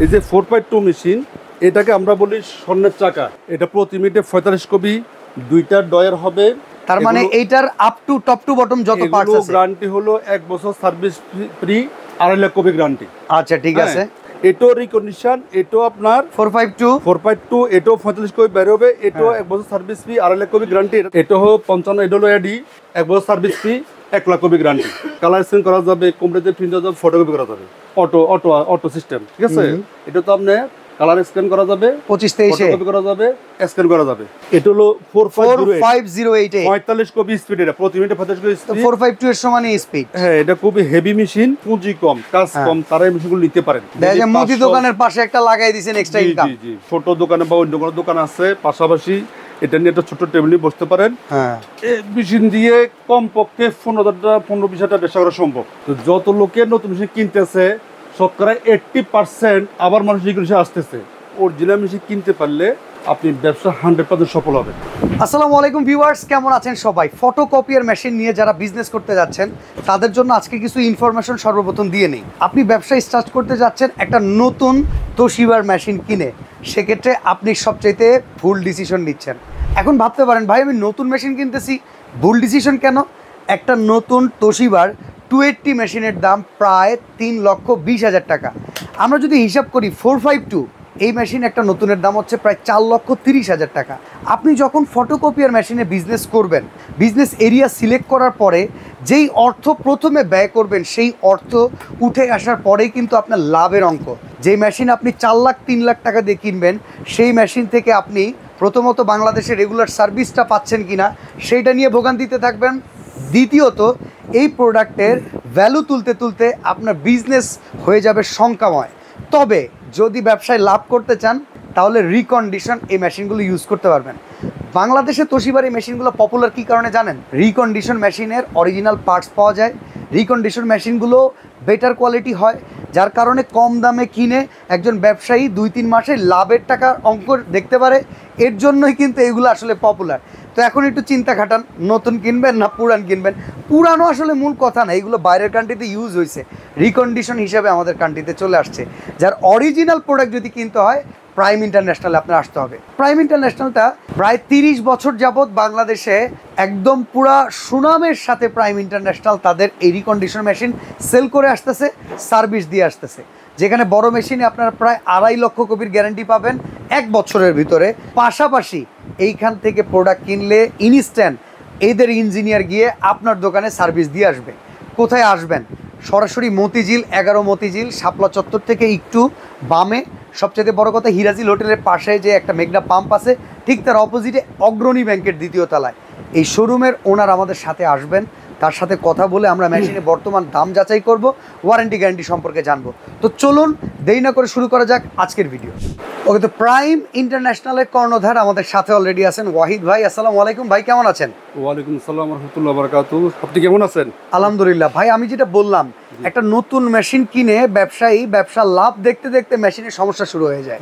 এই যে 4.2 মেশিন, এটাকে আমরা বলি স্বর্ণের চাকা। এটা প্রতি মিনিটে 45 কপি, দুইটা ডয়ার হবে। তার মানে এইটার up to top to bottom যত পার্টস আছে গ্যারান্টি হলো 1 বছর service free, 2.5 lakh copy guarantee. আচ্ছা ঠিক আছে। এটো রিকন্ডিশন, এটো আপনার 4.2, এটো 45 কপি বের হবে, এটো 1 বছর service free, 2.5 lakh copy guarantee. এটো হলো 55, এটো হলো এডি 1 বছর service free, 1 lakh copy guarantee. Colour scan করা যাবে, কম্পিউটারে প্রিন্ট করা যাবে, ফটোকপি করা যাবে, অটো সিস্টেম, ঠিক আছে। এটা তো আপনি কালার স্ক্যান করা যাবে, 25-23 কপি করা যাবে, স্ক্যান করা যাবে। এটা হলো 4508 45 কপি স্পিড, এটা প্রতি মিনিটে 45 কপি স্পিড। 452 এর সমান স্পিড। হ্যাঁ, এটা খুবই হেভি মেশিন, পুঁজি কম, কাজ কম, তারা এই মেশিনগুলো নিতে পারেন। দেখেন মুদি দোকানের পাশে একটা লাগাই দিবেন এক্সট্রা ইনকাম। জি জি, ছোট দোকানে বা অন্য কোনো দোকান আছে পাশাপাশি, এটা নিয়ে একটা ছোট টেবিলে বসতে পারেন। হ্যাঁ, এই মেশিন দিয়ে কমপক্ষে 15,000-20,000 ব্যবসা করা সম্ভব। তো যত লোকে নতুন মেশিন কিনতেছে, শতকরা 80% আবার মানুষ এগুলো আসতেছে। অরিজিনাল মেশিন কিনতে পারলে আপনি ব্যবসা 100% সফল হবে। আসসালামু আলাইকুম ভিউয়ার্স, কেমন আছেন সবাই? ফটোকপিয়ার মেশিন নিয়ে যারা বিজনেস করতে যাচ্ছেন তাদের জন্য আজকে কিছু ইনফরমেশন সর্বপ্রথম দিয়ে নেই। আপনি ব্যবসা স্টার্ট করতে যাচ্ছেন একটা নতুন তোশিবার মেশিন কিনে, সেক্ষেত্রে আপনি সবচাইতে ভুল ডিসিশন নিচ্ছেন। এখন ভাবতে পারেন, ভাই আমি নতুন মেশিন কিনতেছি, ভুল ডিসিশন কেন? একটা নতুন তোশিবার 280 মেশিনের দাম প্রায় 3,20,000 টাকা। আমরা যদি হিসাব করি 452, এই মেশিন একটা নতুনের দাম হচ্ছে প্রায় 4,30,000 টাকা। আপনি যখন ফটোকপিয়ার মেশিনে বিজনেস করবেন, বিজনেস এরিয়া সিলেক্ট করার পরে যেই অর্থ প্রথমে ব্যয় করবেন, সেই অর্থ উঠে আসার পরেই কিন্তু আপনার লাভের অঙ্ক। যেই মেশিন আপনি 4 লাখ 3 লাখ টাকা দিয়ে কিনবেন, সেই মেশিন থেকে আপনি প্রথমত বাংলাদেশে রেগুলার সার্ভিসটা পাচ্ছেন কিনা সেইটা নিয়ে ভোগান্তিতে থাকবেন। দ্বিতীয়ত এই প্রোডাক্টের ভ্যালু তুলতে তুলতে আপনার বিজনেস হয়ে যাবে সংখ্যাময়। তবে যদি ব্যবসায় লাভ করতে চান তাহলে রিকন্ডিশন এই মেশিনগুলো ইউজ করতে পারবেন। বাংলাদেশে তোশিবার এই মেশিনগুলো পপুলার কী কারণে জানেন? রিকন্ডিশন মেশিনের অরিজিনাল পার্টস পাওয়া যায়, রিকন্ডিশন মেশিনগুলো বেটার কোয়ালিটি হয়, যার কারণে কম দামে কিনে একজন ব্যবসায়ী 2-3 মাসে লাভের টাকার অঙ্ক দেখতে পারে। এর জন্যই কিন্তু এগুলো আসলে পপুলার। তো এখন একটু চিন্তা খাটান, নতুন কিনবেন না পুরান কিনবেন। পুরানো আসলে মূল কথা না, এগুলো বাইরের কান্ট্রিতে ইউজ হয়েছে, রিকন্ডিশন হিসাবে আমাদের কান্ট্রিতে চলে আসছে। যার অরিজিনাল প্রোডাক্ট যদি কিনতে হয়, প্রাইম ইন্টারন্যাশনালে আপনার আসতে হবে। প্রাইম ইন্টারন্যাশনালটা প্রায় 30 বছর যাবৎ বাংলাদেশে একদম পুরা সুনামের সাথে প্রাইম ইন্টারন্যাশনাল তাদের এই রিকন্ডিশন মেশিন সেল করে আসতেছে, সার্ভিস দিয়ে আসতেছে। যেখানে বড় মেশিনে আপনারা প্রায় 2.5 লক্ষ কপির গ্যারান্টি পাবেন 1 বছরের ভিতরে। পাশাপাশি এইখান থেকে প্রোডাক্ট কিনলে ইনস্ট্যান্ট এদের ইঞ্জিনিয়ার গিয়ে আপনার দোকানে সার্ভিস দিয়ে আসবে। কোথায় আসবেন? সরাসরি মতিঝিল 11 মতিঝিল শাপলা চত্বর থেকে একটু বামে, সবচেয়ে বড় কথা হিরাজিল হোটেলের পাশে যে একটা মেঘনা পাম্প আছে, ঠিক তার অপোজিটে অগ্রণী ব্যাংকের 2য় তলায় এই শোরুমের ওনার আমাদের সাথে আসবেন। তার সাথে কথা বলে আমরা মেশিনে বর্তমান দাম যাচাই করব, ওয়ারেন্টি গ্যারান্টি সম্পর্কে জানবো। তো চলুন দেরি না করে শুরু করা যাক আজকের ভিডিও। ওকে, তো প্রাইম ইন্টারন্যাশনালের কর্ণধার আমাদের সাথে অলরেডি আছেন ওয়াহিদ ভাই। আসসালামু আলাইকুম ভাই, কেমন আছেন? ওয়ালাইকুম আসসালাম ওয়া রাহমাতুল্লাহি ওয়া বারাকাতুহু। আপনি কেমন আছেন? আলহামদুলিল্লাহ ভাই। আমি যেটা বললাম, একটা নতুন মেশিন কিনে ব্যবসা লাভ দেখতে দেখতে মেশিনের সমস্যা শুরু হয়ে যায়।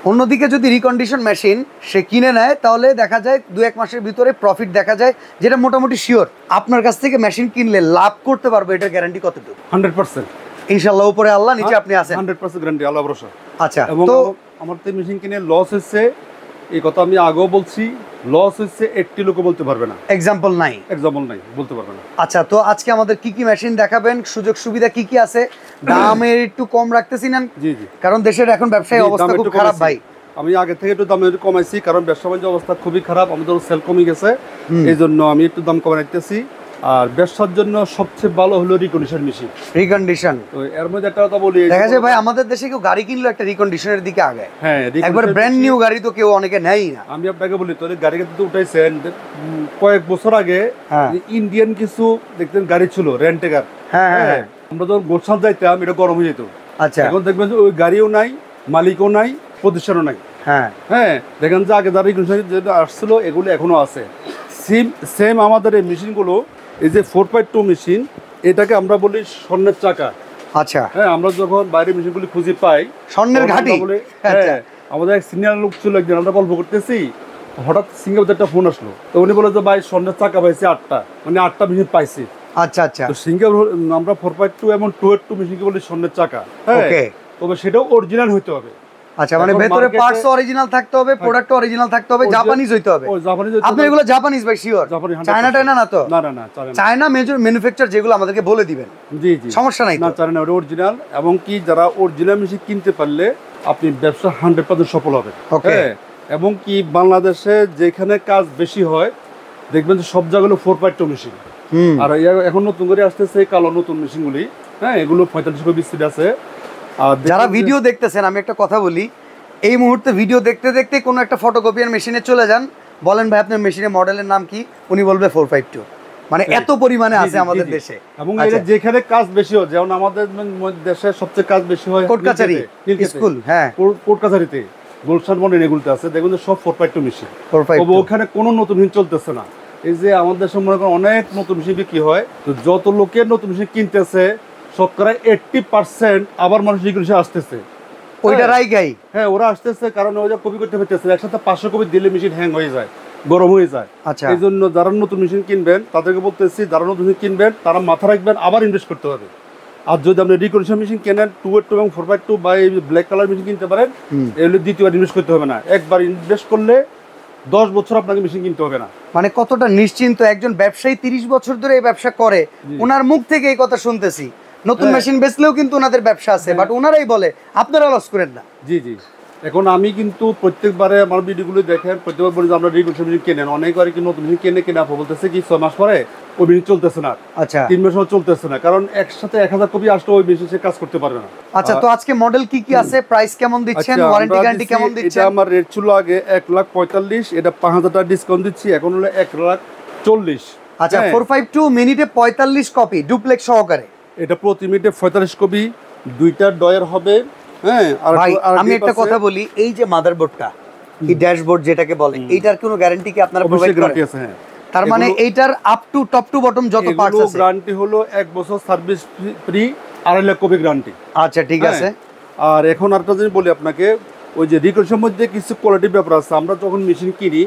অন্যদিকে যদি রিকন্ডিশন মেশিন সে কিনে নেয়, তাহলে দেখা যায় 2-1 মাসের ভিতরে প্রফিট দেখা যায়, যেটা মোটামুটি শিওর। আপনার কাছ থেকে মেশিন কিনলে লাভ করতে পারবো, এটার গ্যারান্টি কতটুকু? 100%। ইনশাআল্লাহ, উপরে আল্লাহ, নিচে আপনি আছেন। 100% গ্যারান্টি, আল্লাহ ভরসা। আচ্ছা, তো আমার তো মেশিন কিনে লস হচ্ছে, এই কথা আমি আগেও বলছি, লস হচ্ছে 80 লোক বলতে পারবে না। এক্সাম্পল নাই, বলতে পারবে না। আচ্ছা, তো আজকে আমাদের কি কি মেশিন দেখাবেন, সুযোগ সুবিধা কি কি আছে? দামের একটু কম রাখতেছি না? জি জি, কারণ দেশের এখন ব্যবসায়ী অবস্থা খুব খারাপ ভাই। আমি আগে থেকে একটু দাম কমাইছি, কারণ ব্যবসা বাণিজ্য অবস্থা খুবই খারাপ, আমাদের সেল কমে গেছে, এই জন্য আমি একটু দাম কমাই রাখতেছি। আর ব্যবসার জন্য সবচেয়ে ভালো হলো রিকন্ডিশন মেশিন। রিকন্ডিশন, তো এর মধ্যে একটা কথা বলি, দেখা যায় ভাই আমাদের দেশে কেউ গাড়ি কিনলো একটা রিকন্ডিশনের দিকে আগে। হ্যাঁ, একবার ব্র্যান্ড নিউ গাড়ি তো কেউ অনেকে নেয়ই না। আমি আপনাকে বলি, তো গাড়ি কিন্তু উঠাইছেন কয়েক বছর আগে, ইন্ডিয়ান কিছু দেখতেন গাড়ি ছিল রেন্টে কার। হ্যাঁ, আমরা যখন গোলশান যাইতাম, এটা গরম হয়ে যেত। আচ্ছা, এখন দেখবেন যে ওই গাড়িও নাই, মালিকও নাই, প্রতিষ্ঠানও নাই। হ্যাঁ হ্যাঁ, দেখেন যে আগে যারা রিকন্ডিশন আসছিল, এগুলো এখনো আছে। সেম আমাদের এই মেশিনগুলো, এই যে 4.2 মেশিন, এটাকে আমরা বলি স্বর্ণের চাকা। আচ্ছা, হ্যাঁ, আমরা যখন বাইরে মেশিনগুলি খুঁজে পাই স্বর্ণের ঘাটি বলে। হ্যাঁ, আমাদের এক সিনিয়র লোক ছিল, একদিন আমরা গল্প করতেছি, হঠাৎ সিঙ্গাপুর একটা ফোন আসলো, তো উনি বলে যে ভাই স্বর্ণের চাকা পাইছি 8টা, মানে 8টা মেশিন পাইছি। আচ্ছা আচ্ছা, তো সিঙ্গাপুর আমরা 4.2 এবং 2.2 মেশিনকে বলি স্বর্ণের চাকা। হ্যাঁ, তো তবে সেটাও অরিজিনাল হইতে হবে। আচ্ছা, মানে ভেতরে পার্টস অরিজিনাল থাকতে হবে, প্রোডাক্ট অরিজিনাল থাকতে হবে, জাপানিজ হইতে হবে। আপনি এগুলো জাপানিজ ভাই শিওর? চায়না টাইনা না তো? না না না, চায়না মেজর ম্যানুফ্যাকচার যেগুলো আমাদেরকে বলে দিবেন। জি জি, সমস্যা নাই। না চায়না ওটা অরিজিনাল, এবং কি যারা অরিজিনাল মেশিন কিনতে পারলে আপনি ব্যবসা 100% সফল হবে। হ্যাঁ, এবং কি বাংলাদেশে যেখানে কাজ বেশি হয় দেখবেন যে সব জায়গাগুলো 4.2 মেশিন, আর এখন নতুন করে আসতেছে কালো নতুন মেশিনগুলি। হ্যাঁ, এগুলো 45 কপি স্পিড আছে। আর যারা ভিডিও দেখতেছেন, আমি একটা কথা বলি, এই মুহূর্তে ভিডিও দেখতে দেখতে কোনো একটা ফটোকপিয়ার মেশিনে চলে যান, বলেন ভাই আপনার মেশিনের মডেলের নাম কি, উনি বলবে 452। মানে এত পরিমাণে আছে আমাদের দেশে। এবং এটা যেখানে কাজ বেশি হয়, যেমন আমাদের দেশে সবচেয়ে কাজ বেশি হয় কোর্ট কাছারি, স্কুল, হ্যাঁ কোর্ট কাছারিতে, গুলশান মনে এগুলোতে আছে, দেখুন যে সব 4.2 মেশিন। তবে ওখানে কোনো নতুন মেশিন চলতেছে না। এই যে আমাদের দেশে মনে করেন অনেক নতুন মেশিন বিক্রি হয়, তো যত লোকের নতুন মেশিন কিনতেছে শতকরা 80% আবার মানুষ রিকোয়েস্ট আসতেছে ওইটা রাইগাই। হ্যাঁ, ওরা আসতেছে কারণ ওই যে কপি করতে পারতেছে, একসাথে 500 কপি দিলে মেশিন হ্যাং হয়ে যায়, গরম হয়ে যায়। আচ্ছা, এই জন্য যারা নতুন মেশিন কিনবেন তাদেরকে বলতেছি, যারা নতুন মেশিন কিনবেন তারা মাথা রাখবেন আবার ইনভেস্ট করতে হবে। আর যদি আপনি রিকন্ডিশন মেশিন কেনেন 2.2 এবং 4.2 বা এই ব্ল্যাক কালার মেশিন কিনতে পারেন, এগুলো দ্বিতীয়বার ইনভেস্ট করতে হবে না, একবার ইনভেস্ট করলে 10 বছর আপনাকে মেশিন কিনতে হবে না। মানে কতটা নিশ্চিন্ত একজন ব্যবসায়ী 30 বছর ধরে এই ব্যবসা করে, ওনার মুখ থেকে এই কথা শুনতেছি। নতুন মেশিন বেচলেও কিন্তু ওনাদের ব্যবসা আছে, বাট ওনারাই বলে আপনারা লস করেন না। জি জি, এখন আমি কিন্তু প্রত্যেকবারে আমার ভিডিওগুলো দেখেন, প্রত্যেকবার বলি যে আমরা রিকন্ডিশন মেশিন কেনেন, অনেকবার কি নতুন মেশিন কেনে আপনি বলতেছে কি 6 মাস পরে ওই মেশিন চলতেছে না। আচ্ছা, 3 মাস চলতেছে না, কারণ একসাথে 1000 কপি আসলে ওই মেশিন সে কাজ করতে পারবে না। আচ্ছা, তো আজকে মডেল কি কি আছে, প্রাইস কেমন দিচ্ছেন, ওয়ারেন্টি গ্যারান্টি কেমন দিচ্ছেন? এটা আমার রেট ছিল আগে 1,45,000, এটা 5,000 টাকা ডিসকাউন্ট দিচ্ছি, এখন হলো 1,40,000। আচ্ছা, 452 মিনিটে 45 কপি ডুপ্লেক্স সহকারে। এটা প্রতি মিনিটে 45 কপি, দুইটা ডয়ার হবে। হ্যাঁ, আর আমি একটা কথা বলি, এই যে মাদারবোর্ডটা, এই ড্যাশবোর্ড যেটাকে বলে, এইটার কোনো গ্যারান্টি কি আপনারা প্রোভাইড করেন? আছে, হ্যাঁ। তার মানে এইটার up to top to bottom যত পার্টস আছে, গ্যারান্টি হলো 1 বছর service free, 2.5 lakh copy guarantee. আচ্ছা, ঠিক আছে। আর এখন আরেকটা জিনিস বলি আপনাকে, ওই যে রিকন্ডিশনের মধ্যে কিছু কোয়ালিটি ব্যাপার আছে। আমরা যখন মেশিন কিনি,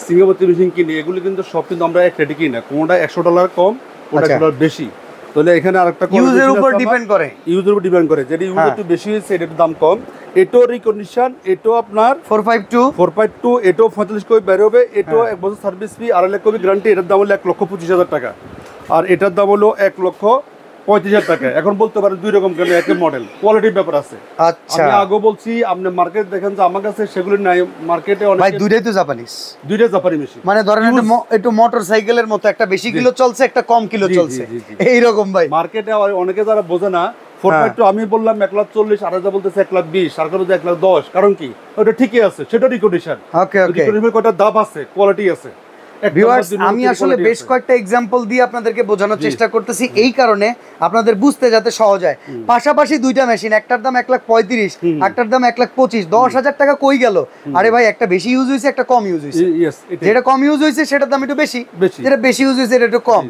সিঙ্গাপুর মেশিন কিনি, এগুলো কিন্তু সব কিন্তু আমরা এক রেটে কিনি না, কোনটা $100 কম, কোনটা $100 বেশি। তাহলে এখানে আরেকটা ইউজের উপর ডিপেন্ড করে, ইউজের উপর ডিপেন্ড করে, যেটা ইউজ একটু বেশি হয়েছে এটার দাম কম। এটাও রিকন্ডিশন, এটাও আপনার 452, এটাও 45 কপি বের হবে, এটাও 1 বছর সার্ভিস ফি, 2.5 লাখ কপি গ্যারান্টি। এটার দাম হলো 1,25,000 টাকা, আর এটার দাম হলো 1,35,000 টাকা। এখন বলতে পারেন দুই রকম কেন, একই মডেল, কোয়ালিটির ব্যাপার আছে। আচ্ছা, আমি আগে বলছি, আপনি মার্কেট দেখেন যে আমার কাছে সেগুলো নাই, মার্কেটে অনেক। ভাই দুইটাই তো জাপানিজ, দুইটা জাপানি মেশিন। মানে ধরেন একটু মোটরসাইকেলের মতো, একটা বেশি কিলো চলছে, একটা কম কিলো চলছে, এই রকম। ভাই মার্কেটে অনেকে যারা বোঝে না, 4.2 আমি বললাম 1,40,000, আর যা বলতেছে 1,20,000, আর করে 1,10,000, কারণ কি ওটা ঠিকই আছে, সেটা রিকন্ডিশন। ওকে ওকে, রিকন্ডিশনের কয়টা দাম আছে, কোয়ালিটি আছে। ভিউয়ার্স, আমি আসলে বেশ কয়েকটা এক্সাম্পল দিয়ে আপনাদেরকে বোঝানোর চেষ্টা করতেছি, এই কারণে আপনাদের বুঝতে যাতে সহজ হয়। পাশাপাশি দুইটা মেশিন, একটার দাম 1,35,000, একটার দাম 1,25,000, 10,000 টাকা কই গেল? আরে ভাই, একটা বেশি ইউজ হয়েছে, একটা কম ইউজ হয়েছে। যেটা কম ইউজ হয়েছে সেটার দাম একটু বেশি, যেটা বেশি ইউজ হয়েছে এটা একটু কম।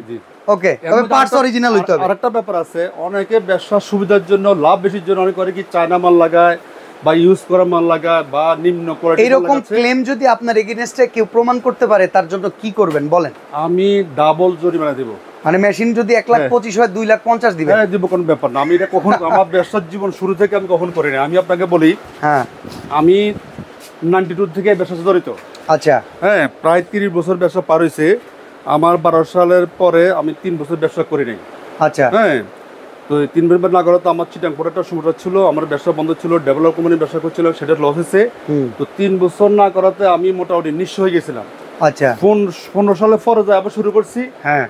ওকে, তবে পার্টস অরিজিনাল হইতে হবে। আরেকটা ব্যাপার আছে, অনেকে ব্যবসার সুবিধার জন্য, লাভ বেশির জন্য অনেক করে কি চায়না মাল লাগায় বা ইউজ করা মাল লাগায় বা নিম্ন কোয়ালিটি। এইরকম ক্লেম যদি আপনার এগেইনস্টে কেউ প্রমাণ করতে পারে, তার জন্য কি করবেন বলেন? আমি ডাবল জরিমানা দেব। মানে মেশিন যদি 1,25,000 হয় 2,50,000 দিবেন? হ্যাঁ, দিব, কোনো ব্যাপার না। আমি এটা কখন আমার ব্যবসার জীবন শুরু থেকে আমি কখন করি না। আমি আপনাকে বলি, হ্যাঁ, আমি 92 থেকে ব্যবসা জড়িত। আচ্ছা, হ্যাঁ, প্রায় 30 বছর ব্যবসা পার হয়েছে আমার। 12 সালের পরে আমি 3 বছর ব্যবসা করি নাই। আচ্ছা, হ্যাঁ, তো 3 বছর না করাতে আমার চিটাং একটা সমস্যা ছিল, আমার ব্যবসা বন্ধ ছিল, ডেভেলপ কোম্পানি ব্যবসা করছিল, সেটা লস হয়েছে। তো 3 বছর না করাতে আমি মোটামুটি নিঃস্ব হয়ে গেছিলাম। আচ্ছা, 15 সালে পরে যাই আবার শুরু করছি। হ্যাঁ,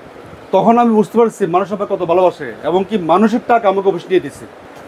তখন আমি বুঝতে পারছি মানুষ আমাকে কত ভালোবাসে, এবং কি মানুষের টাকা আমাকে অফিস দিয়ে দিচ্ছে।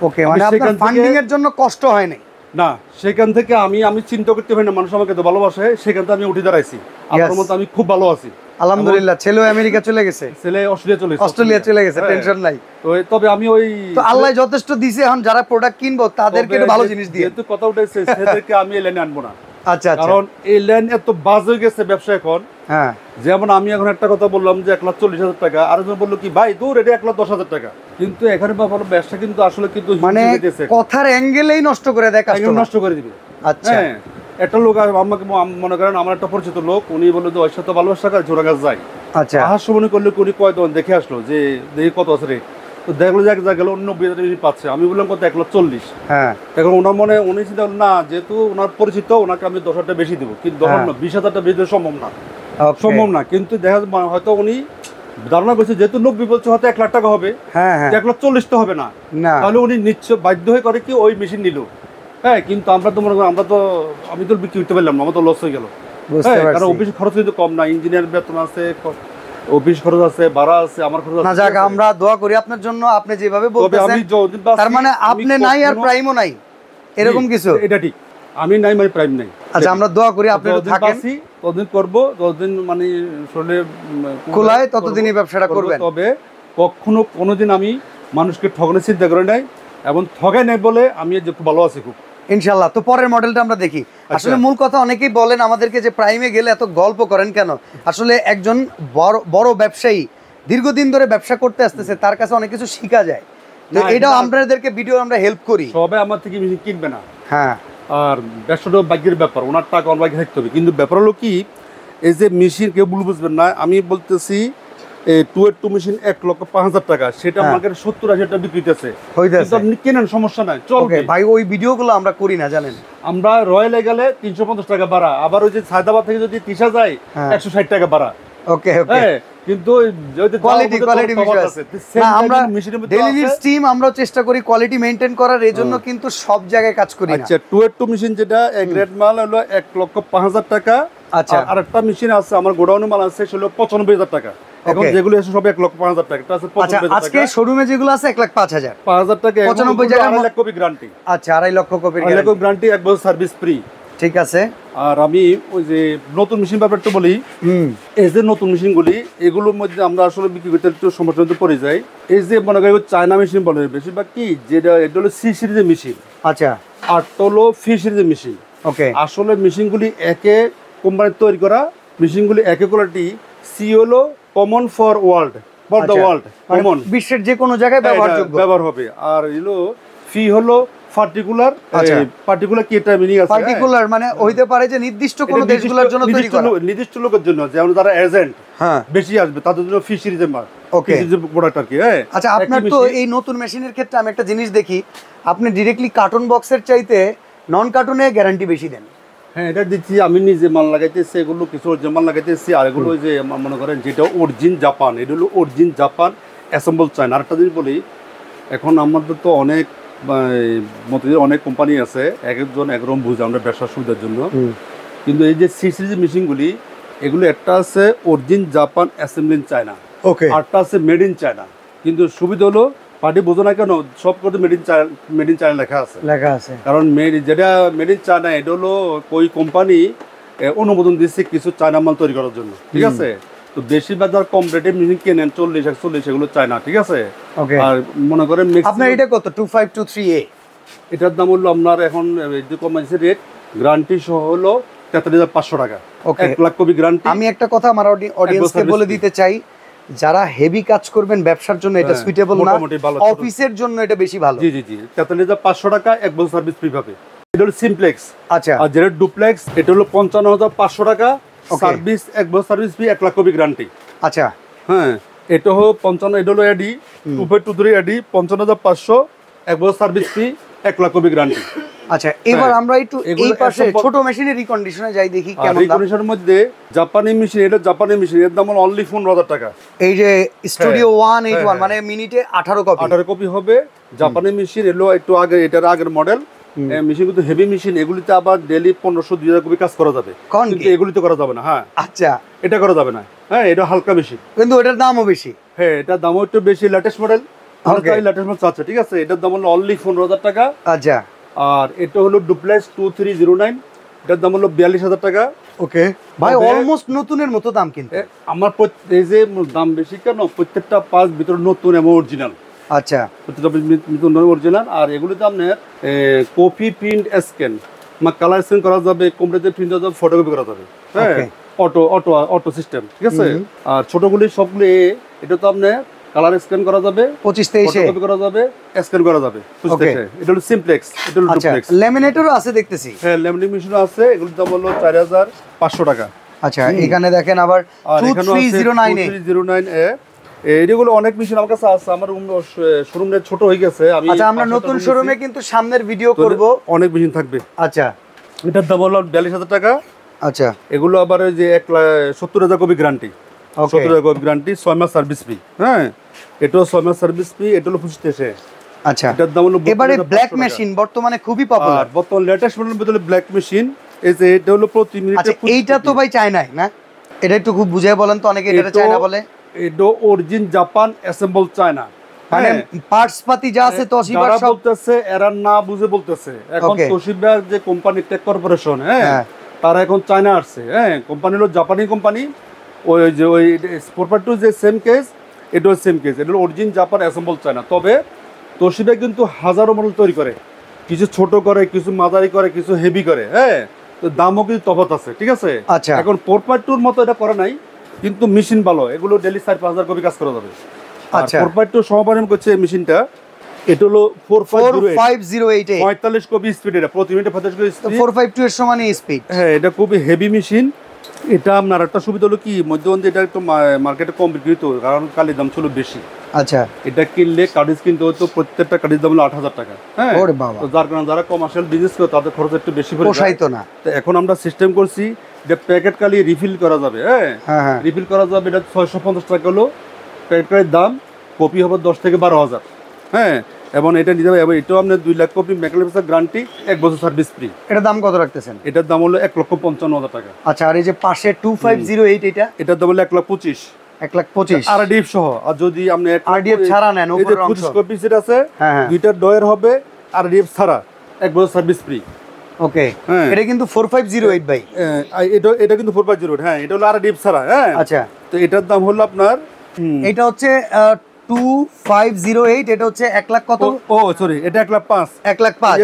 ওকে, মানে আপনার ফান্ডিং এর জন্য কষ্ট হয় নাই না, সেখান থেকে আমি চিন্তা করতে পারি না মানুষ আমাকে তো ভালোবাসে, সেখান থেকে আমি উঠে দাঁড়াইছি। আপনার মতো আমি খুব ভালো আছি, আলহামদুলিল্লাহ। ছেলে আমেরিকা চলে গেছে, ছেলে অস্ট্রেলিয়া চলে গেছে, টেনশন নাই। তো তবে আমি ওই তো আল্লাহ যথেষ্ট দিছে, এখন যারা প্রোডাক্ট কিনবো তাদেরকে একটু ভালো জিনিস দিয়ে। যেহেতু কথা উঠেছে, সেদেরকে আমি এই লাইনে আনবো না। আচ্ছা, কারণ এই লাইন এত বাজ হয়ে গেছে ব্যবসা এখন। হ্যাঁ, যেমন আমি এখন একটা কথা বললাম যে 1,40,000 টাকা, আরেকজন বললো কি ভাই দূর, এটা 1,10,000 টাকা। কিন্তু এখানে ব্যবসা কিন্তু আসলে কিন্তু মানে কথার অ্যাঙ্গেলেই নষ্ট করে দেয়, নষ্ট করে দিবে। আচ্ছা, হ্যাঁ, একটা লোক আমাকে মনে করেন, আমার একটা পরিচিত লোক, উনি বললো যে ওর সাথে ভালোবাসা টাকা জোড়া গাছ যায়। আচ্ছা, আহার সময় করলে উনি কয় দোকান দেখে আসলো যে দেখি কত আছে রেট। তো দেখলো যে এক জায়গায় গেল 90,000 বেশি পাচ্ছে। আমি বললাম কত, 1,40,000। হ্যাঁ, এখন ওনার মনে উনি চিন্তা করলেন, না যেহেতু ওনার পরিচিত, ওনাকে আমি 10,000 টাকা বেশি দেবো, কিন্তু তখন 20,000 বেশি দেওয়া সম্ভব না, সম্ভব না। কিন্তু দেখা যায় হয়তো উনি ধারণা করছে যেহেতু 90 বলছে হয়তো 1,00,000 টাকা হবে, 1,40,000 তো হবে না, তাহলে উনি নিশ্চয় বাধ্য হয়ে করে কি ওই মেশিন নিল। হ্যাঁ, কিন্তু আমরা তো মনে করি আমি তো বিক্রি করতে পারলাম না, আমার তো লস হয়ে গেল। হ্যাঁ, কারণ অফিস খরচ কিন্তু কম না, ইঞ্জিনিয়ার বেতন আছে, অফিস খরচ আছে, ভাড়া আছে, আমার খরচ আছে। না যাক, আমরা দোয়া করি আপনার জন্য, আপনি যেভাবে বলতেছেন তার মানে আপনি নাই আর প্রাইমও নাই, এরকম কিছু? এটা ঠিক, আমি নাই মানে প্রাইম নাই। আচ্ছা, আমরা দোয়া করি আপনি থাকেন, ততদিন করবো, ততদিন মানে শরীরে খোলায় ততদিনই ব্যবসাটা করবেন। তবে কখনো কোনোদিন আমি মানুষকে ঠকানোর চিন্তা করে নাই, এবং ঠকাই নাই বলে আমি খুব ভালো আছি খুব, ইনশাল্লাহ। তো পরের মডেলটা আমরা দেখি। আসলে মূল কথা, অনেকেই বলেন আমাদেরকে যে প্রাইমে গেলে এত গল্প করেন কেন। আসলে একজন বড় ব্যবসায়ী দীর্ঘদিন ধরে ব্যবসা করতে আসতেছে, তার কাছে অনেক কিছু শেখা যায়। তো এটাও আপনাদেরকে ভিডিও আমরা হেল্প করি। সবাই আমার থেকে মেশিন কিনবে না, হ্যাঁ, আর ব্যবসাটা ভাগ্যের ব্যাপার, ওনার টাকা ওনার ভাগ্যে থাকতে হবে। কিন্তু ব্যাপার হলো কি, এই যে মেশিন কেউ ভুল বুঝবেন না, আমি বলতেছি 282 মেশিন 1,05,000 টাকা, সেটা মার্কেটে 70-80 টাকা বিক্রি হইতেছে, আপনি কেনেন, সমস্যা নাই, চলবে ভাই। ওই ভিডিওগুলো আমরা করি না জানেন, আমরা রয়্যালে গেলে 350 টাকা ভাড়া, আবার ওই যে সায়দাবাদ থেকে যদি তিশা যায় 160 টাকা ভাড়া। ওকে, কিন্তু কোয়ালিটি বিষয় আছে। না, আমরা ডেইলি নিডস টিম আমরাও চেষ্টা করি কোয়ালিটি মেইনটেইন করার, এজন্য কিন্তু সব জায়গায় কাজ করি না। আচ্ছা, 282 মেশিন যেটা গ্রেড মাল হলো 1,05,000 টাকা। আচ্ছা, আর একটা মেশিন আছে আমার গোডাউনে মাল আছে, সেটা 95,000 টাকা। এখন যেগুলো আছে সব 1,05,000 টাকা, এটা আছে 95,000 টাকা। আজকে শোরুমে যেগুলো আছে 1,05,000 টাকা, 95 জায়গায় 2.5 লাখ কপি গ্যারান্টি। আচ্ছা, 2.5 লক্ষ কপির গ্যারান্টি, 1 বছর সার্ভিস ফ্রি। ঠিক আছে। আর আমি ওই যে নতুন মেশিন ব্যাপারটা বলি, এই যে নতুন মেশিনগুলি, এগুলোর মধ্যে আমরা আসলে বিক্রি করতে একটু সমস্যার মধ্যে পড়ে যাই। এই যে মনে করি চায়না মেশিন বলে বেশিরভাগ, কি যেটা এটা হলো সি সিরিজের মেশিন, আচ্ছা, আর হলো ফি সিরিজের মেশিন। ওকে, আসলে মেশিনগুলি একে কোম্পানির তৈরি করা মেশিনগুলি, একে কোয়ালিটি। সি হলো common for world, for the world, common, বিশ্বের যে কোনো জায়গায় ব্যবহার হবে। আর হলো ফি হলো পার্টিকুলার, কি এটা মিনিং আছে? পার্টিকুলার মানে হইতে পারে যে নির্দিষ্ট কোন দেশগুলোর জন্য তৈরি করা, নির্দিষ্ট লোকের জন্য, যেমন যারা এজেন্ট বেশি আসবে তাদের জন্য ফি সিরিজের মাল, ওকে, প্রোডাক্ট আর কি। আচ্ছা, আপনার তো এই নতুন মেশিনের ক্ষেত্রে আমি একটা জিনিস দেখি, আপনি ডাইরেক্টলি কার্টন বক্সের চাইতে নন কার্টনে গ্যারান্টি বেশি দেন। হ্যাঁ, এটা দিচ্ছি, আমি নিজে মাল লাগাইতেছি, এগুলো কিছু অরিজিনাল মাল লাগাইতেছি, আর এগুলো ওই যে মনে করেন যেটা অরিজিন জাপান, এটা হলো অরিজিন জাপান অ্যাসেম্বল চায়না। আরেকটা জিনিস বলি, এখন আমাদের তো অনেক অনেক কোম্পানি আছে, এক একজন একরকম বুঝে আমরা ব্যবসার সুবিধার জন্য। কিন্তু এই যে সি সিরিজ মেশিনগুলি, এগুলো একটা আছে origin Japan assemble in China, okay, আরটা আছে মেড ইন চায়না। কিন্তু সুবিধা হলো পার্টি বোঝো না কেন, সব করতে মেড ইন চায়না লেখা আছে, কারণ যেটা মেড ইন চায়না, এটা হলো ওই কোম্পানি অনুমোদন দিচ্ছে কিছু চায়না মাল তৈরি করার জন্য, ঠিক আছে। তো বেশিরভাগ যারা কম রেটে মেশিন কেনেন 40-41, এগুলো চায়না, ঠিক আছে। আর মনে করেন আপনার এটা কত? 2523A, এটার দাম হলো আপনার এখন যে কমাইছে রেট, গ্যারান্টি সহ হলো 43,500 টাকা, 1 লাখ কপি গ্যারান্টি। আমি একটা কথা আমার অডিয়েন্সকে বলে দিতে চাই, যারা হেভি কাজ করবেন ব্যবসার জন্য এটা সুইটেবল না, অফিসের জন্য এটা বেশি ভালো। জি 43,500 টাকা, 1 বছর সার্ভিস ফ্রি পাবে। এটা হলো সিমপ্লেক্স। আচ্ছা, আর যেটা ডুপ্লেক্স, এটা হলো 55,500 টাকা, সার্ভিস 1 বছর service free, 1 lakh copy guarantee. আচ্ছা, হ্যাঁ, এটা হলো 55, এটা হলো এডি 2.23 এডি, 55,500, 1 বছর service free, 1 lakh copy guarantee. আচ্ছা, এবার আমরা একটু এই পাশে ছোট মেশিনের রিকন্ডিশনে যাই, দেখি কেমন দাম। রিকন্ডিশনের মধ্যে জাপানি মেশিন, এটা জাপানি মেশিন, এর দাম হলো অনলি 15,000 টাকা। এই যে স্টুডিও 181 মানে মিনিটে 18 কপি হবে। জাপানি মেশিন এলো একটু আগে, এটার আগের মডেল মেশিন, কিন্তু হেভি মেশিন, এগুলিতে আবার ডেইলি 1500-2000 কপি কাজ করা যাবে, কিন্তু এগুলিতে করা যাবে না। হ্যাঁ, আচ্ছা, এটা করা যাবে না। হ্যাঁ, এটা হালকা মেশিন, কিন্তু এটার দামও বেশি। হ্যাঁ, এটার দামও একটু বেশি, লেটেস্ট মডেল, লেটেস্ট মডেল আছে, ঠিক আছে। এটার দাম হলো অনলি 15,000 টাকা। আচ্ছা, আর এটা হলো ডুপ্লেক্স 2309, এটার দাম হলো 42,000 টাকা। ওকে ভাই, অলমোস্ট নতুনের মতো দাম। কিন্তু আমার এই যে দাম বেশি কেন, প্রত্যেকটা পাঁচ ভিতরে নতুন এবং অরিজিনাল। আচ্ছা, প্রত্যেকটা নতুন অরিজিনাল। আর এগুলোতে আপনার copy print scan, colour scan করা যাবে, কম্পিউটার প্রিন্ট করা যাবে, ফটোকপি করা যাবে। হ্যাঁ, অটো সিস্টেম, ঠিক আছে। আর ছোটগুলি সবগুলি, এটা তো আপনার কালার স্ক্যান করা যাবে, 25-23 কপি করা যাবে, স্ক্যান করা যাবে। এটা হলো সিমপ্লেক্স, এটা হলো ডুপ্লেক্স। ল্যামিনেটরও আছে দেখতেছি। হ্যাঁ, ল্যামিনেট মেশিনও আছে, এগুলোর দাম হলো 4,500 টাকা। আচ্ছা, এখানে দেখেন আবার 2309 এ এইগুলো অনেক মেশিন আমার কাছে আছে, আমার শোরুমে ছোট হয়ে গেছে। আমি আচ্ছা, আমরা নতুন শোরুমে কিন্তু সামনের ভিডিও করব, অনেক মেশিন থাকবে। আচ্ছা, এটার দাম হলো 42,000 টাকা। আচ্ছা, এগুলো আবার ওই যে 1,70,000 কপি গ্যারান্টি, 70,000 কপি গ্যারান্টি, 6 মাস সার্ভিস ফি। হ্যাঁ, এটাও 6 মাস সার্ভিস ফি, এটা হলো 25,000। আচ্ছা, এটার দাম হলো এবারে ব্ল্যাক মেশিন বর্তমানে খুবই পপুলার, বর্তমান লেটেস্ট মডেলের ভিতরে ব্ল্যাক মেশিন। এই যে এটা হলো প্রতি মিনিটে। আচ্ছা, এইটা তো ভাই চায়নাই না? এটা একটু খুব বুঝিয়ে বলেন তো, অনেকে এটা চায়না বলে। এটা অরিজিন জাপান, অ্যাসেম্বল চায়না, মানে পার্টস পাতি যা আছে তোশিবা সব বলতেছে, এরা না বুঝে বলতেছে। এখন তোশিবা যে কোম্পানি, টেক কর্পোরেশন, হ্যাঁ, তারা এখন চায়না আসছে। হ্যাঁ, কোম্পানি হলো জাপানি কোম্পানি। ওই যে ওই স্পোর্টপার টু যে সেম কেস, এটাও সেম কেস, এটা হলো অরিজিন জাপান, অ্যাসেম্বল চায়না। তবে তোশিবা কিন্তু হাজারো মডেল তৈরি করে, কিছু ছোট করে, কিছু মাঝারি করে, কিছু হেভি করে। হ্যাঁ, তো দামও কিন্তু তফাৎ আছে, ঠিক আছে। আচ্ছা, এখন 4.2 মতো এটা করে নাই, কিন্তু মেশিন ভালো, এগুলো ডেইলি 4-5 হাজার কপি কাজ করা যাবে। আচ্ছা, 4.2 সমাপন করছে মেশিনটা। এটা হলো 4508 45 কপি স্পিড, এটা প্রতি মিনিটে 45 কপি স্পিড, 452 এর সমানই স্পিড। হ্যাঁ, এটা খুবই হেভি মেশিন। এটা আপনার একটা সুবিধা হলো কি, মধ্যবর্তী এটা একটু মার্কেটে কম বিক্রি হতো, কারণ কালির দাম ছিল বেশি। আচ্ছা, এটা কিনলে কার্ডিজ কিনতে হতো, প্রত্যেকটা কার্ডিজ দাম হলো 8,000 টাকা। হ্যাঁ, ওরে বাবা, তো যার কারণে যারা কমার্শিয়াল বিজনেস করে তাদের খরচ একটু বেশি পড়ে যায়, পোষাইতো না। তো এখন আমরা সিস্টেম করছি যে প্যাকেট কালি রিফিল করা যাবে। হ্যাঁ, রিফিল করা যাবে। এটা 650 টাকা হলো প্যাকেট কালির দাম, কপি হবে 10 থেকে 12,000। হ্যাঁ, এবং এটা নিতে হবে। এটাও আপনার 2 লাখ কপি মেকানিক্যাল গ্যারান্টি, 1 বছর সার্ভিস ফ্রি। এটার দাম কত রাখতেছেন? এটার দাম হলো 1,55,000 টাকা। আচ্ছা, আর এই যে পাশে 2508, এটার দাম হলো 1,25,000। 1,25,000 আরডিএফ সহ। আর যদি আপনি আরডিএফ ছাড়া নেন, উপরের অংশ 25 কপি সেট আছে, দুইটা ডয়ের হবে, আরডিএফ ছাড়া 1 বছর সার্ভিস ফ্রি। ওকে, এটা কিন্তু 4508 ভাই। এটা কিন্তু 4.0। হ্যাঁ, এটা হলো আরডিএফ ছাড়া। হ্যাঁ, আচ্ছা, তো এটার দাম হলো আপনার, এটা হচ্ছে 2508, এটা হচ্ছে 1 লাখ কত? ও সরি, এটা 1,05,000। 1 লাখ 5।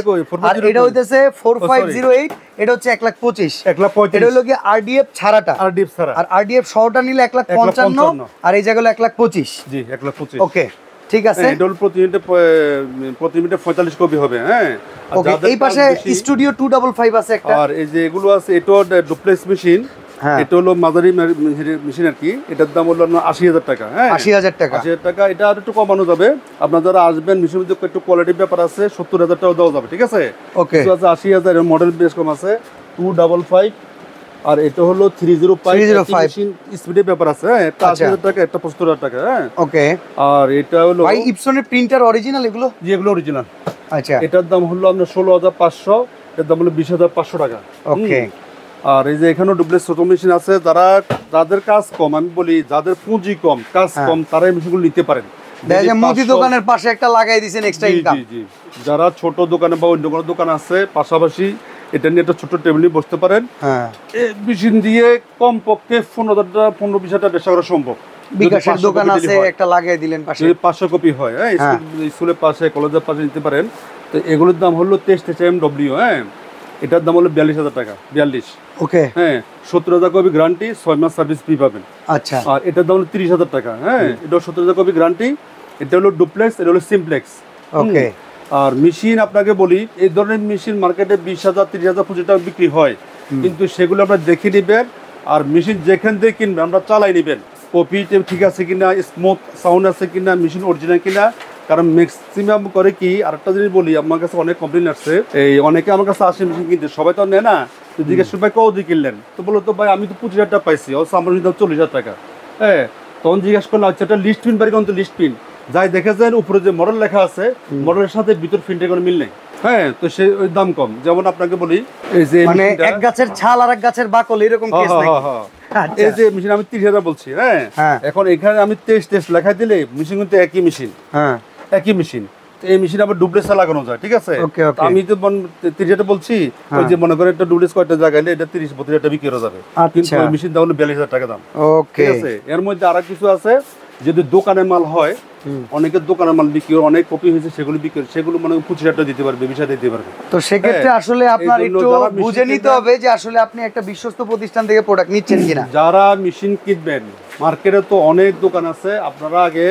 আর এটা হইতেছে 4508, এটা হচ্ছে 1,25,000। 1,35,000 এটা হলো কি আরডিএফ ছাড়াটা, আরডিএফ ছাড়া। আর আরডিএফ সহটা নিলে 1,55,000, আর এই জায়গা হলো 1,25,000। জি, 1,25,000। ওকে, ঠিক আছে। এটা হলো প্রতি মিনিটে 45 কপি হবে। হ্যাঁ, ওকে, এই পাশে স্টুডিও 255 আছে একটা। আর এই যে এগুলো আছে, এটা ডুপ্লেক্স মেশিন। এটা হলো মাঝারি মেশিন আর কি। এটার দাম হলো 80,000 টাকা। হ্যাঁ, 80,000 টাকা। 80,000 টাকা। এটা আর একটু কমানো যাবে, আপনার যারা আসবেন মেশিনের মধ্যে একটু কোয়ালিটির ব্যাপার আছে, 70,000 টাকা দেওয়া যাবে, ঠিক আছে। ওকে, 80,000 মডেল বেশ কম আছে, 255। আর এটা হলো 305 মেশিন স্পিডের ব্যাপার আছে। হ্যাঁ, এটা 80,000 টাকা, এটা 75,000 টাকা। হ্যাঁ, ওকে। আর এটা হলো ভাই ইপসনের প্রিন্টার অরিজিনাল এগুলো? জি, এগুলো অরিজিনাল। আচ্ছা, এটার দাম হলো আপনার 16,500, এটার দাম হলো 20,500 টাকা। ওকে। আর এই যে এখানেও ডুপ্লেক্স ছোট মেশিন আছে, যাদের কাজ কম, আমি বলি যাদের পুঁজি কম, কাজ কম, তারা এই মেশিনগুলো নিতে পারেন। মুদি দোকানের পাশে একটা লাগাই দিয়েছেন, এক্সট্রা ইনকাম। জি, যারা ছোট দোকানে বা অন্য কোনো দোকান আছে, পাশাপাশি এটা নিয়ে একটা ছোট টেবিলে বসতে পারেন। হ্যাঁ, এই মেশিন দিয়ে কম পক্ষে 15,000-20,000 টাকা ব্যবসা করা সম্ভব। বিকাশের দোকান আছে, একটা লাগিয়ে দিলেন পাশে, যদি 500 কপি হয়। হ্যাঁ, স্কুলের পাশে, কলেজের পাশে নিতে পারেন। তো এগুলোর দাম হলো 23 MW। হ্যাঁ, এটার দাম হলো 42,000 টাকা। 42। ওকে। হ্যাঁ, 70,000 কপি গ্যারান্টি, 6 মাস সার্ভিস ফ্রি পাবেন। আচ্ছা, আর এটার দাম হলো 30,000 টাকা। হ্যাঁ, এটা 70,000 কপি গ্যারান্টি। এটা হলো ডুপ্লেক্স, এটা হলো সিমপ্লেক্স। ওকে। আর মেশিন আপনাকে বলি, এই ধরনের মেশিন মার্কেটে 20,000, 30,000, 25,000 টাকা বিক্রি হয়, কিন্তু সেগুলো আপনারা দেখে নেবেন। আর মেশিন যেখান থেকে কিনবেন আমরা চালাই নেবেন, কপিতে ঠিক আছে কিনা, স্মুথ সাউন্ড আছে কিনা, মেশিন অরিজিনাল কিনা। কারণ ম্যাক্সিমাম করে কি, আরেকটা জিনিস বলি, আমার কাছে অনেক কমপ্লেন আসছে, এই অনেকে আমার কাছে আসে মেশিন কিনতে, সবাই তো নেয় না। তো জিজ্ঞেস ভাই কত দিয়ে কিনলেন, তো বলো তো ভাই আমি তো 25,000 টাকা পাইছি, অবশ্য আমার দাম 40,000 টাকা। হ্যাঁ, তখন জিজ্ঞেস করলাম আচ্ছা একটা লিস্ট পিন বাড়ি, কোন তো লিস্ট পিন যাই দেখে যায় উপরে যে মডেল লেখা আছে, মডেলের সাথে ভিতর প্রিন্টের কোনো মিল নেই। হ্যাঁ, তো সে ওই দাম কম। যেমন আপনাকে বলি, এই যে মানে এক গাছের ছাল আর এক গাছের বাকল এরকম কেস নাকি? এই যে মেশিন আমি 30,000 বলছি। হ্যাঁ, এখন এখানে আমি টেস্ট লেখা দিলে মেশিন কিন্তু একই মেশিন। হ্যাঁ, একই মেশিন। এই মেশিন আবার ডুপ্লেক্স লাগানো যায়, ঠিক আছে। আমি তো 30,000 বলছি, ওই যে মনে করেন একটা ডুপ্লেক্স কয়টা জায়গায় এটা 30-32,000 টাকা বিক্রি হয়ে যাবে, কিন্তু ওই মেশিন দাম হলো 42,000 টাকা দাম। ঠিক আছে। এর মধ্যে আর কিছু আছে, যদি দোকানের মাল হয়, অনেকের দোকানের মাল বিক্রি, অনেক কপি হয়েছে সেগুলো বিক্রি, সেগুলো মানে 25,000 টাকা দিতে পারবে, 20,000 দিতে পারবে। তো সেক্ষেত্রে আসলে আপনার একটু বুঝে নিতে হবে যে আসলে আপনি একটা বিশ্বস্ত প্রতিষ্ঠান থেকে প্রোডাক্ট নিচ্ছেন কিনা। যারা মেশিন কিনবেন, মার্কেটে তো অনেক দোকান আছে, আপনারা আগে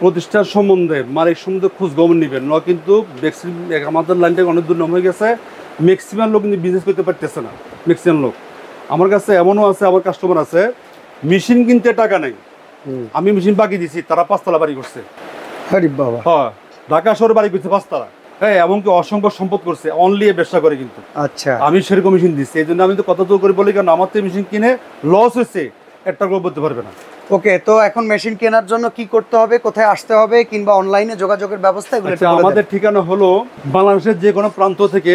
প্রতিষ্ঠান সম্বন্ধে, মালিক সম্বন্ধে খোঁজ খবর নেবেন। ন কিন্তু আমাদের লাইনটা অনেক দূর নাম হয়ে গেছে, ম্যাক্সিমাম লোক কিন্তু বিজনেস করতে পারতেছে না। ম্যাক্সিমাম লোক আমার কাছে এমনও আছে, আমার কাস্টমার আছে, মেশিন কিনতে টাকা নেই, আমি মেশিন বাকি দিছি, তারা 5 তলা বাড়ি করছে। আরে বাবা। হ্যাঁ, ঢাকা শহরে বাড়ি করছে 5 তলা। হ্যাঁ, এমনকি অসংখ্য সম্পদ করছে, অনলি ব্যবসা করে কিন্তু। আচ্ছা, আমি সেরকম মেশিন দিচ্ছি, এই জন্য আমি তো কত দূর করে বলি, কারণ আমার তো মেশিন কিনে লস হয়েছে, একটা করে বলতে পারবে না। ওকে, তো এখন মেশিন কেনার জন্য কি করতে হবে, কোথায় আসতে হবে, কিংবা অনলাইনে যোগাযোগের ব্যবস্থা এগুলো একটু বলে দেন। আমাদের ঠিকানা হলো বাংলাদেশের যে কোনো প্রান্ত থেকে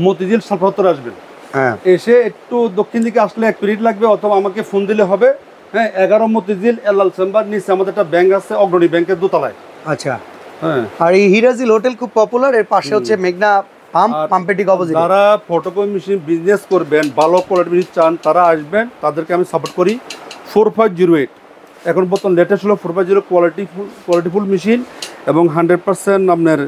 মতিঝিল সালফাত্তর আসবেন। হ্যাঁ, এসে একটু দক্ষিণ দিকে আসলে 1 মিনিট লাগবে, অথবা আমাকে ফোন দিলে হবে। হ্যাঁ, 11 মতিঝিল এলাল চেম্বার, নিচে আমাদের একটা ব্যাংক আছে, অগ্রণী ব্যাংকের দোতলায়। আচ্ছা। হ্যাঁ, আর এই হিরাজিল হোটেল খুব পপুলার, এর পাশে হচ্ছে মেঘনা পাম্প, পাম্পের ঠিক অপোজিট। যারা ফটোকপি মেশিন বিজনেস করবেন, ভালো কোয়ালিটি মেশিন চান, তারা আসবেন, তাদেরকে আমি সাপোর্ট করি। 4508 এখন বর্তমান লেটেস্ট হলো 450 কোয়ালিটিফুল মেশিন, এবং 100% আপনার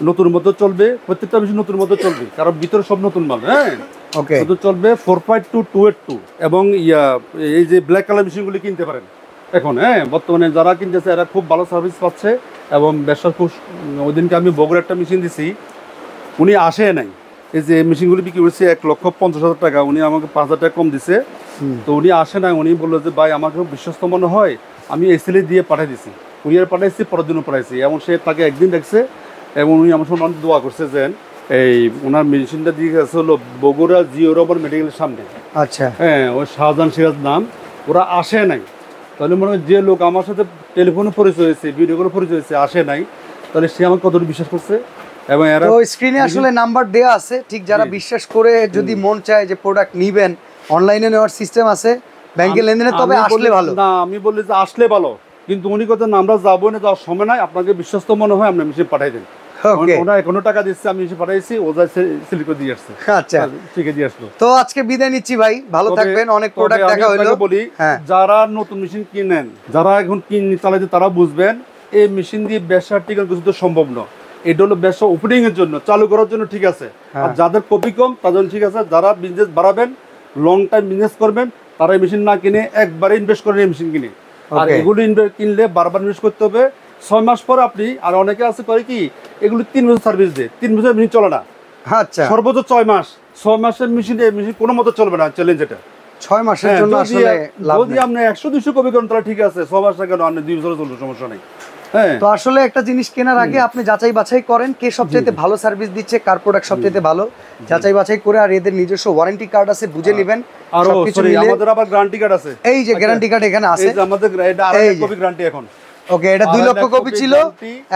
নতুন মতো চলবে। প্রত্যেকটা মেশিন নতুন মতো চলবে, কারণ ভিতরে সব নতুন মাল। হ্যাঁ, ওকে, নতুন চলবে। 45282 এবং এই যে ব্ল্যাক কালার মেশিনগুলি কিনতে পারেন এখন। হ্যাঁ, বর্তমানে যারা কিনতেছে এরা খুব ভালো সার্ভিস পাচ্ছে, এবং ব্যবসা খুব। ওই দিনকে আমি বগুড়া একটা মেশিন দিছি, উনি আসে নাই। এই যে মেশিনগুলি বিক্রি করছে 1,50,000 টাকা, উনি আমাকে 5,000 টাকা কম দিছে। তো উনি আসে নাই, উনি বললো যে ভাই আমাকে বিশ্বস্ত মনে হয়, আমি এসএলএ দিয়ে পাঠিয়ে দিছি, কুরিয়ার পাঠাইছি, পরের দিনও পাঠাইছি। এবং সে তাকে একদিন দেখছে, এবং উনি আমার সঙ্গে অনেক দোয়া করছে যে এই ওনার মেশিনটা দিয়ে গেছে হলো বগুড়া জিও রোবট মেডিকেলের সামনে। আচ্ছা, হ্যাঁ, ওই শাহজাহান সিরাজ নাম। ওরা আসে নাই, তাহলে মনে হয় যে লোক আমার সাথে টেলিফোনে পরিচয় হয়েছে, ভিডিও করে পরিচয় হয়েছে, আসে নাই, তাহলে সে আমাকে কতটুকু বিশ্বাস করছে। এবং এরা তো স্ক্রিনে আসলে নাম্বার দেয়া আছে, ঠিক যারা বিশ্বাস করে যদি মন চায় যে প্রোডাক্ট নিবেন, অনলাইনে নেওয়ার সিস্টেম আছে, ব্যাংকে লেনদেনে, তবে আসলে ভালো না, আমি বলি যে আসলে ভালো, কিন্তু উনি কথা না, আমরা যাবো না, যাওয়ার সময় নাই, আপনাকে বিশ্বস্ত মনে হয় আপনি মেশিন পাঠাই দেন। ওকে, ওরা 11 টাকা দিচ্ছে, আমি এসে পাঠাইছি, ও যা সিলেক্ট করে দিয়ে আসছে। আচ্ছা, ঠিক আছে, দিয়ে আসলো। তো আজকে বিদায় নিচ্ছি ভাই, ভালো থাকবেন, অনেক প্রোডাক্ট দেখা হলো। বলি, হ্যাঁ, যারা নতুন মেশিন কিনেন, যারা এখন চালাইতে, তারা বুঝবেন এই মেশিন দিয়ে ব্যবসা টিকানো কিছু তো সম্ভব না। এটা হলো ব্যবসা ওপেনিং এর জন্য, চালু করার জন্য ঠিক আছে। আর যাদের কপি কম তাদের ঠিক আছে, যারা বিজনেস বাড়াবেন, লং টাইম বিজনেস করবেন, তারা এই মেশিন না কিনে একবারে ইনভেস্ট করেন এই মেশিন কিনে। আর এগুলো কিনলে বারবার ইনভেস্ট করতে হবে। 6 মাস পর আপনি, আর অনেকে আছে করে কি, এগুলো 3 বছর সার্ভিস দেয়, 3 বছর মেশিন চলে না। আচ্ছা, সর্বোচ্চ 6 মাস। 6 মাসের মেশিন, এই মেশিন কোনো মতো চলবে না, চ্যালেঞ্জ এটা। 6 মাসের জন্য আসলে লাভ যদি নেই। আপনি 100-200 কপি করেন তাহলে ঠিক আছে, 6 মাস কেন, আপনি 2 বছর চলবে, সমস্যা নেই। হ্যাঁ, তো আসলে একটা জিনিস কেনার আগে আপনি যাচাই বাছাই করেন কে সবচেয়ে ভালো সার্ভিস দিচ্ছে, কার প্রোডাক্ট সবচেয়ে ভালো, যাচাই বাছাই করে, আর এদের নিজস্ব ওয়ারেন্টি কার্ড আছে, বুঝে নেবেন। আর আমাদের আবার গ্যারান্টি কার্ড আছে। এই যে গ্যারান্টি কার্ড এখানে আছে, এই যে আমাদের এটা 2.5 কপি গ্যারান্টি এখন। ওকে, এটা 2 লক্ষ কপি ছিল,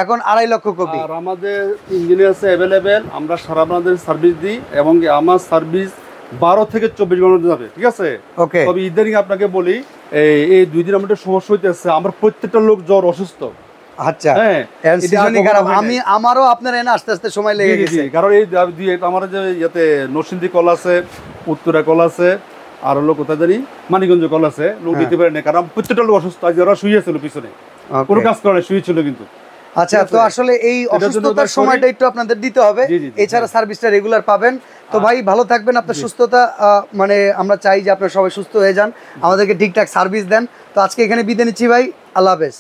এখন 2.5 লক্ষ কপি। আর আমাদের ইঞ্জিনিয়ার আছে अवेलेबल, আমরা সারা বাংলাদেশ সার্ভিস দিই, এবং আমার সার্ভিস 12 থেকে 24 ঘন্টা যাবে, ঠিক আছে। ওকে, তবে ইদানিং আপনাকে বলি, এই 2 দিন আমাদের সমস্যা হইতেছে, আমার প্রত্যেকটা লোক জ্বর অসুস্থ। আচ্ছা, হ্যাঁ, সিজনই খারাপ। আমারও আপনার এনে আস্তে আস্তে সময় লেগে গেছে, কারণ এই আমার যে ইয়াতে নরসিংদী কল আছে, উত্তরা কল আছে, আর হলো কোথায় জানি মানিকগঞ্জ কল আছে, লোক দিতে পারে না, কারণ প্রত্যেকটা লোক অসুস্থ। আজ ওরা শুয়েছিল পিছনে, কোনো কাজ করে না, শুয়েছিল কিন্তু। আচ্ছা, তো আসলে এই অসুস্থতার সময়টা একটু আপনাদের দিতে হবে, এছাড়া সার্ভিসটা রেগুলার পাবেন। তো ভাই ভালো থাকবেন, আপনার সুস্থতা, মানে আমরা চাই যে আপনারা সবাই সুস্থ হয়ে যান, আমাদেরকে ঠিকঠাক সার্ভিস দেন। তো আজকে এখানে বিদায় নিচ্ছি ভাই, আল্লাহ হাফেজ।